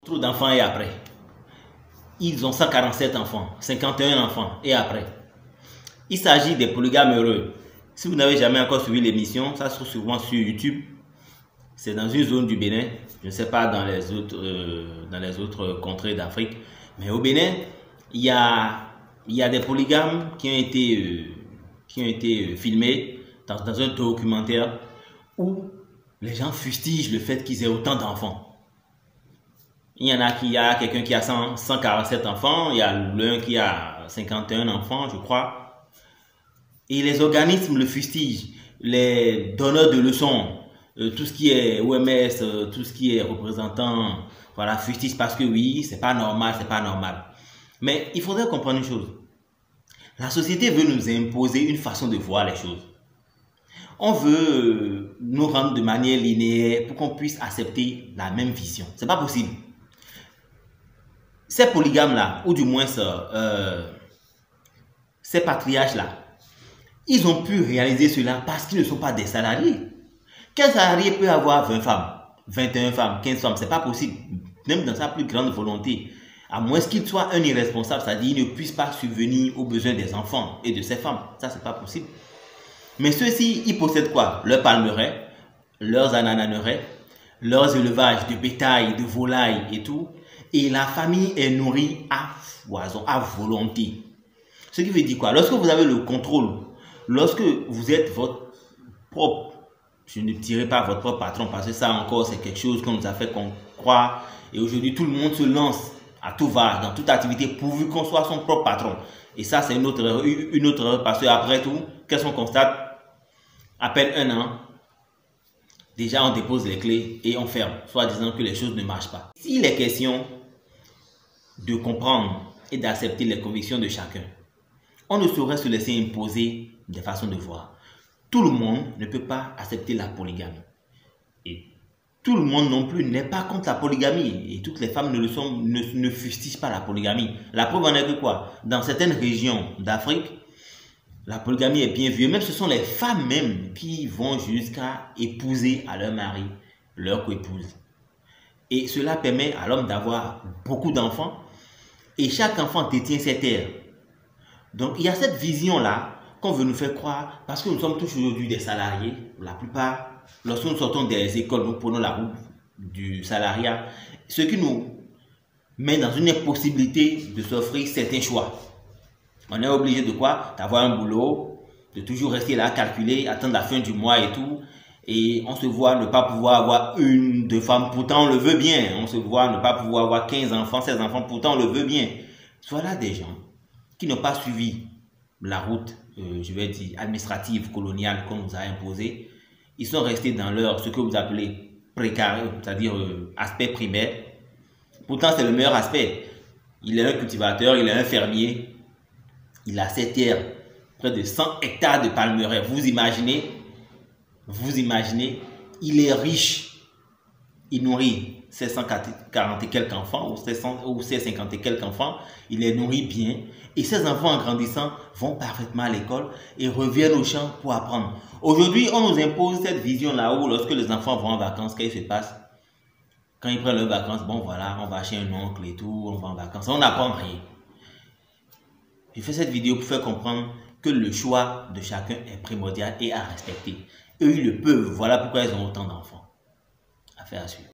Trop d'enfants et après. Ils ont 147 enfants, 51 enfants et après. Il s'agit des polygames heureux. Si vous n'avez jamais encore suivi l'émission, ça se trouve souvent sur YouTube. C'est dans une zone du Bénin, je ne sais pas dans les autres contrées d'Afrique, mais au Bénin, il y a des polygames qui ont été filmés dans un documentaire où les gens fustigent le fait qu'ils aient autant d'enfants. Il y en a quelqu'un qui a 147 enfants, il y a l'un qui a 51 enfants, je crois. Et les organismes le fustigent, les donneurs de leçons, tout ce qui est OMS, tout ce qui est représentant, voilà, fustige parce que oui, c'est pas normal, c'est pas normal. Mais il faudrait comprendre une chose. La société veut nous imposer une façon de voir les choses. On veut nous rendre de manière linéaire pour qu'on puisse accepter la même vision. C'est pas possible. Ces polygames-là, ou du moins ces patriarches-là, ils ont pu réaliser cela parce qu'ils ne sont pas des salariés. Quel salarié peut avoir 20 femmes, 21 femmes, 15 femmes? C'est pas possible. Même dans sa plus grande volonté. À moins qu'il soit un irresponsable, c'est-à-dire qu'il ne puisse pas subvenir aux besoins des enfants et de ces femmes. Ça, c'est pas possible. Mais ceux-ci, ils possèdent quoi? Leurs palmeraies, leurs anananeraies, leurs élevages de bétail, de volailles et tout. Et la famille est nourrie à foison, à volonté. Ce qui veut dire quoi? Lorsque vous avez le contrôle, lorsque vous êtes votre propre, je ne dirais pas votre propre patron parce que ça encore c'est quelque chose qu'on nous a fait croire. Et aujourd'hui tout le monde se lance à tout va, dans toute activité pourvu qu'on soit son propre patron. Et ça c'est une autre erreur parce que après tout, qu'est-ce qu'on constate? À peine un an, déjà on dépose les clés et on ferme, soit disant que les choses ne marchent pas. S'il est question de comprendre et d'accepter les convictions de chacun, on ne saurait se laisser imposer des façons de voir. Tout le monde ne peut pas accepter la polygamie. Et tout le monde non plus n'est pas contre la polygamie. Et toutes les femmes ne fustigent pas la polygamie. La preuve en est que quoi? Dans certaines régions d'Afrique, la polygamie est bien vue. Même ce sont les femmes même qui vont jusqu'à épouser à leur mari, leur coépouse. Et cela permet à l'homme d'avoir beaucoup d'enfants. Et chaque enfant détient ses terres. Donc il y a cette vision-là qu'on veut nous faire croire, parce que nous sommes tous aujourd'hui des salariés, la plupart, lorsque nous sortons des écoles, nous prenons la route du salariat, ce qui nous met dans une impossibilité de s'offrir certains choix. On est obligé de quoi? D'avoir un boulot, de toujours rester là, calculer, attendre la fin du mois et tout, et on se voit ne pas pouvoir avoir une, deux femmes, pourtant on le veut bien, on se voit ne pas pouvoir avoir 15 enfants, 16 enfants, pourtant on le veut bien. Voilà des gens qui n'ont pas suivi la route, je vais dire, administrative, coloniale qu'on nous a imposée. Ils sont restés dans ce que vous appelez précaire, c'est-à-dire aspect primaire. Pourtant, c'est le meilleur aspect. Il est un cultivateur, il est un fermier. Il a ses terres, près de 100 hectares de palmeraies. Vous imaginez, il est riche. Il nourrit ses 140 et quelques enfants ou ses 50 et quelques enfants. Il les nourrit bien. Et ces enfants, en grandissant, vont parfaitement à l'école et reviennent au champ pour apprendre. Aujourd'hui, on nous impose cette vision-là où lorsque les enfants vont en vacances, qu'est-ce qui se passe? Quand ils prennent leurs vacances, bon voilà, on va chez un oncle et tout, on va en vacances. On n'apprend rien. J'ai fait cette vidéo pour faire comprendre que le choix de chacun est primordial et à respecter. Eux, ils le peuvent. Voilà pourquoi ils ont autant d'enfants. Affaire à suivre.